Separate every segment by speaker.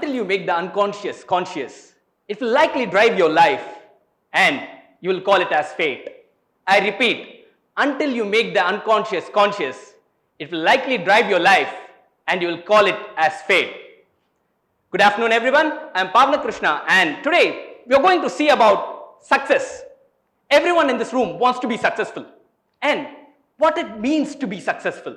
Speaker 1: until you make the unconscious conscious. It will likely drive your life and you will call it as fate. I repeat, until you make the unconscious conscious, it will likely drive your life and you will call it as fate. Good afternoon everyone, I am Paavana Krishna and today we are going to see about success. Everyone in this room wants to be successful and what it means to be successful.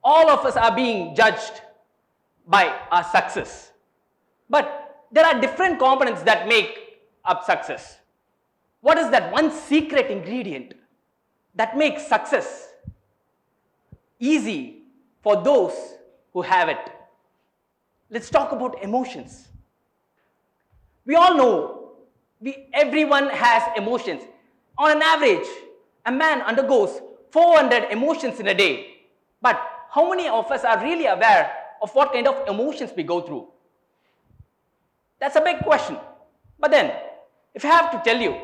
Speaker 1: All of us are being judged by our success. But there are different components that make up success. What is that one secret ingredient that makes success easy for those who have it? Let's talk about emotions. We all know everyone has emotions. On an average, a man undergoes 400 emotions in a day. But how many of us are really aware of what kind of emotions we go through? That's a big question. But then, if I have to tell you,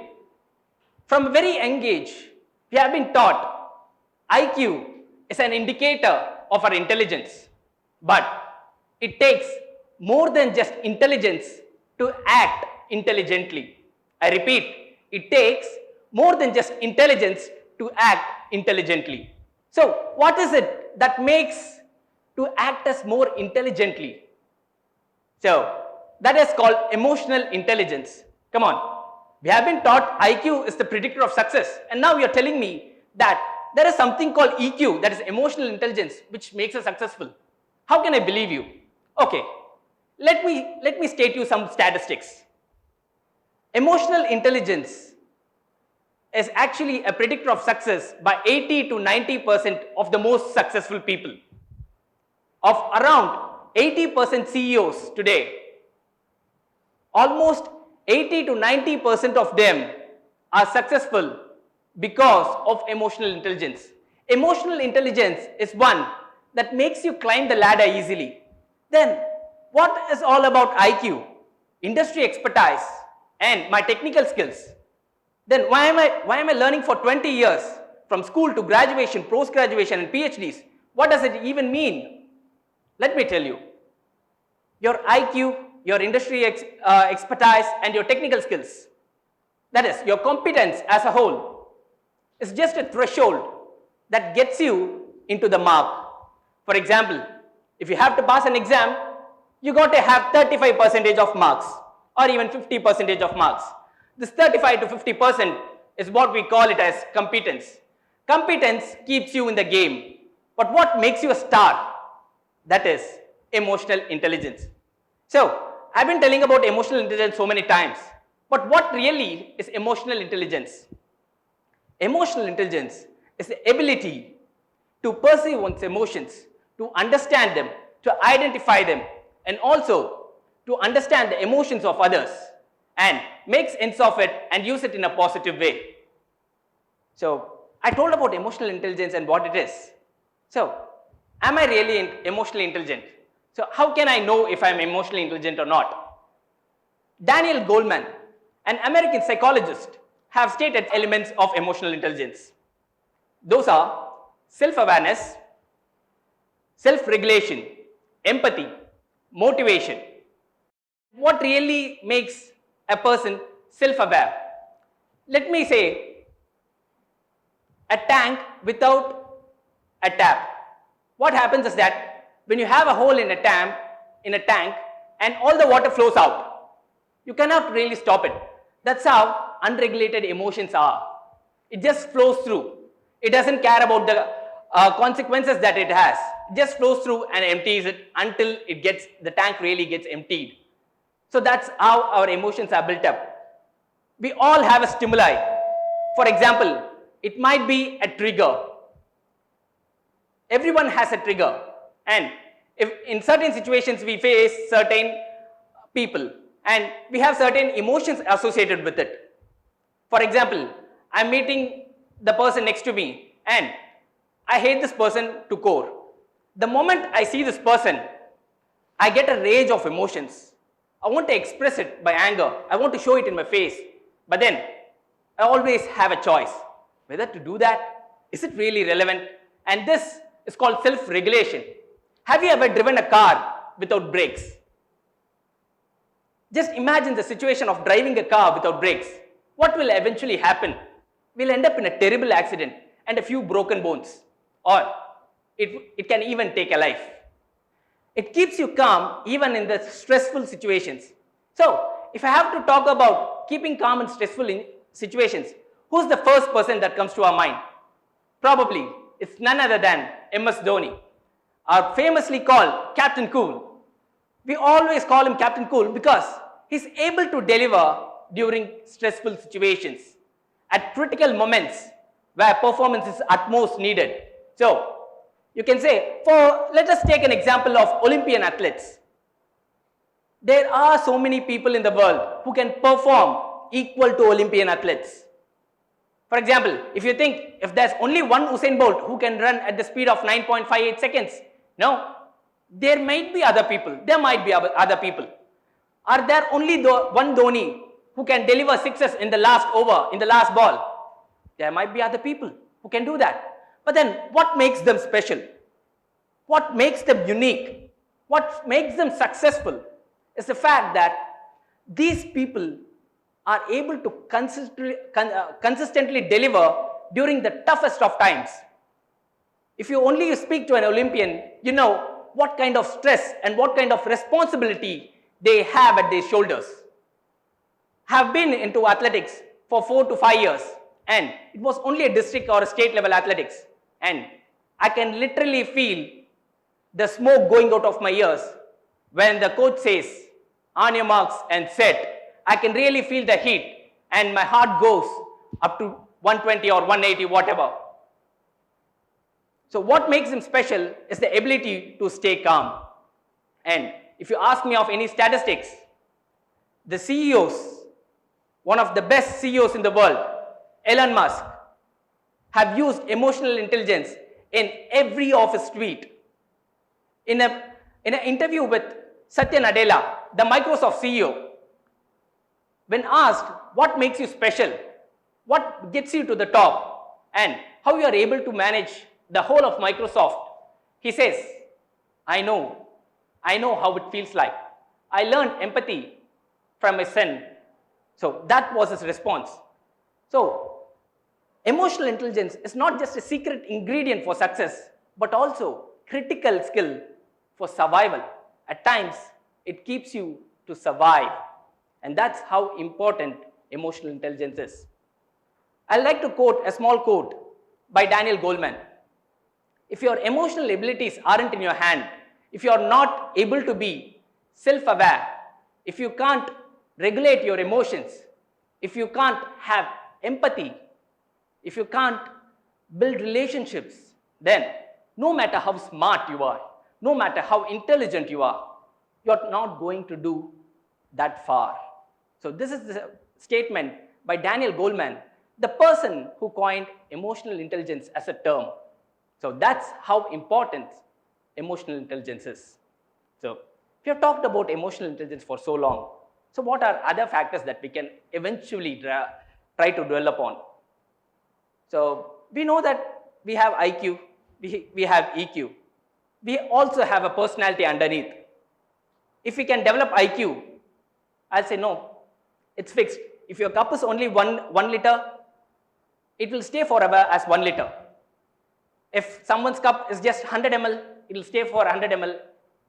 Speaker 1: from a very young age, we have been taught IQ is an indicator of our intelligence. But it takes more than just intelligence to act intelligently. I repeat, it takes more than just intelligence to act intelligently. So, what is it that makes to act as more intelligently? So, that is called emotional intelligence. Come on, we have been taught IQ is the predictor of success and now you are telling me that there is something called EQ, that is emotional intelligence, which makes us successful. How can I believe you? Okay, let me state you some statistics. Emotional intelligence is actually a predictor of success by 80 to 90% of the most successful people. Of around 80% CEOs today, almost 80 to 90% of them are successful because of emotional intelligence. Emotional intelligence is one that makes you climb the ladder easily. Then, what is all about IQ? Industry expertise and my technical skills. Then why am I learning for 20 years from school to graduation, post-graduation and PhDs? What does it even mean? Let me tell you. Your IQ, your industry expertise and your technical skills, that is your competence as a whole, is just a threshold that gets you into the mark. For example, if you have to pass an exam, you got to have 35% of marks or even 50% of marks. This 35 to 50% is what we call it as competence. Competence keeps you in the game. But what makes you a star? That is emotional intelligence. So, I've been telling about emotional intelligence so many times. But what really is emotional intelligence? Emotional intelligence is the ability to perceive one's emotions, to understand them, to identify them, and also to understand the emotions of others and make sense of it and use it in a positive way. So, I told about emotional intelligence and what it is. So, am I really emotionally intelligent? So, how can I know if I am emotionally intelligent or not? Daniel Goleman, an American psychologist, have stated elements of emotional intelligence. Those are self-awareness, self-regulation, empathy, motivation. What really makes a person self-aware? Let me say, a tank without a tap. What happens is that when you have a hole in a tank and all the water flows out, you cannot really stop it. That's how unregulated emotions are. It just flows through. It doesn't care about the consequences that it has. It just flows through and empties it until the tank really gets emptied. So that's how our emotions are built up. We all have a stimuli. For example, it might be a trigger. Everyone has a trigger. And if in certain situations we face certain people and we have certain emotions associated with it. For example, I'm meeting the person next to me and I hate this person to core. The moment I see this person, I get a rage of emotions. I want to express it by anger. I want to show it in my face. But then I always have a choice whether to do that. Is it really relevant? And this is called self-regulation. Have you ever driven a car without brakes? Just imagine the situation of driving a car without brakes. What will eventually happen? We'll end up in a terrible accident and a few broken bones, or it can even take a life. It keeps you calm even in the stressful situations. So, if I have to talk about keeping calm in stressful situations, who's the first person that comes to our mind? Probably, it's none other than MS Dhoni, our famously called Captain Cool. We always call him Captain Cool because he's able to deliver during stressful situations, at critical moments where performance is utmost needed. So, you can say, let us take an example of Olympian athletes. There are so many people in the world who can perform equal to Olympian athletes. For example, if you think if there's only one Usain Bolt who can run at the speed of 9.58 seconds, no, there might be other people. There might be other people. Are there only one Dhoni who can deliver sixes in the last over, in the last ball? There might be other people who can do that. But then what makes them special? What makes them unique? What makes them successful is the fact that these people are able to consistently deliver during the toughest of times. If you only speak to an Olympian, you know what kind of stress and what kind of responsibility they have at their shoulders. Have been into athletics for 4 to 5 years, and it was only a district or a state level athletics, and I can literally feel the smoke going out of my ears when the coach says, on your marks and set. I can really feel the heat and my heart goes up to 120 or 180, whatever. So what makes him special is the ability to stay calm. And if you ask me of any statistics, the CEOs, one of the best CEOs in the world, Elon Musk, have used emotional intelligence in every of his tweet. In an interview with Satya Nadella, the Microsoft CEO, when asked what makes you special, what gets you to the top, and how you are able to manage the whole of Microsoft, he says, I know how it feels like. I learned empathy from my son. So that was his response. So emotional intelligence is not just a secret ingredient for success, but also critical skill for survival. At times, it keeps you to survive. And that's how important emotional intelligence is. I'd like to quote a small quote by Daniel Goleman. If your emotional abilities aren't in your hand, if you're not able to be self-aware, if you can't regulate your emotions, if you can't have empathy, if you can't build relationships, then no matter how smart you are, no matter how intelligent you are, you're not going to do that far. So this is the statement by Daniel Goleman, the person who coined emotional intelligence as a term. So that's how important emotional intelligence is. So we have talked about emotional intelligence for so long. So what are other factors that we can eventually try to dwell upon? So we know that we have IQ, we have EQ. We also have a personality underneath. If we can develop IQ, I'll say no, it's fixed. If your cup is only 1 liter, it will stay forever as 1 liter. If someone's cup is just 100 ml, it will stay for 100 ml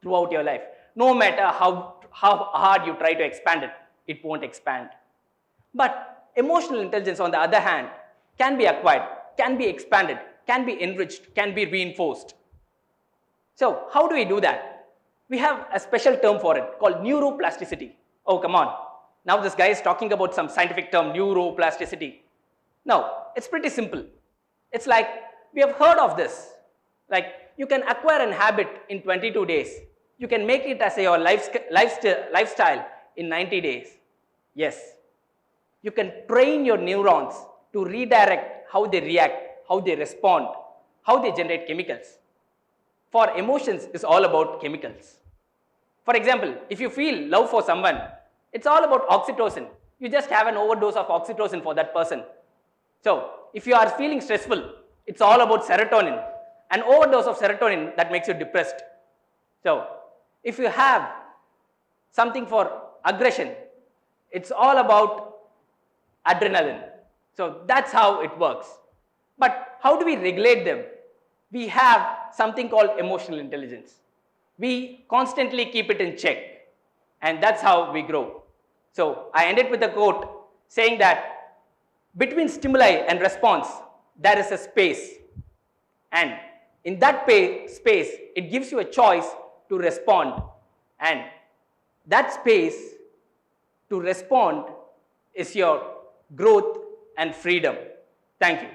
Speaker 1: throughout your life. No matter how hard you try to expand it, it won't expand. But emotional intelligence, on the other hand, can be acquired, can be expanded, can be enriched, can be reinforced. So how do we do that? We have a special term for it called neuroplasticity. Oh, come on. Now this guy is talking about some scientific term, neuroplasticity. No, it's pretty simple. It's like, we have heard of this. Like, you can acquire an habit in 22 days. You can make it as your lifestyle in 90 days. Yes. You can train your neurons to redirect how they react, how they respond, how they generate chemicals. For emotions, it's all about chemicals. For example, if you feel love for someone, it's all about oxytocin. You just have an overdose of oxytocin for that person. So, if you are feeling stressful, it's all about serotonin. An overdose of serotonin that makes you depressed. So, if you have something for aggression. It's all about adrenaline. So that's how it works. But how do we regulate them? We have something called emotional intelligence. We constantly keep it in check, and that's how we grow. So I ended with a quote saying that between stimuli and response, there is a space. And in that space, it gives you a choice to respond. And that space to respond is your growth and freedom. Thank you.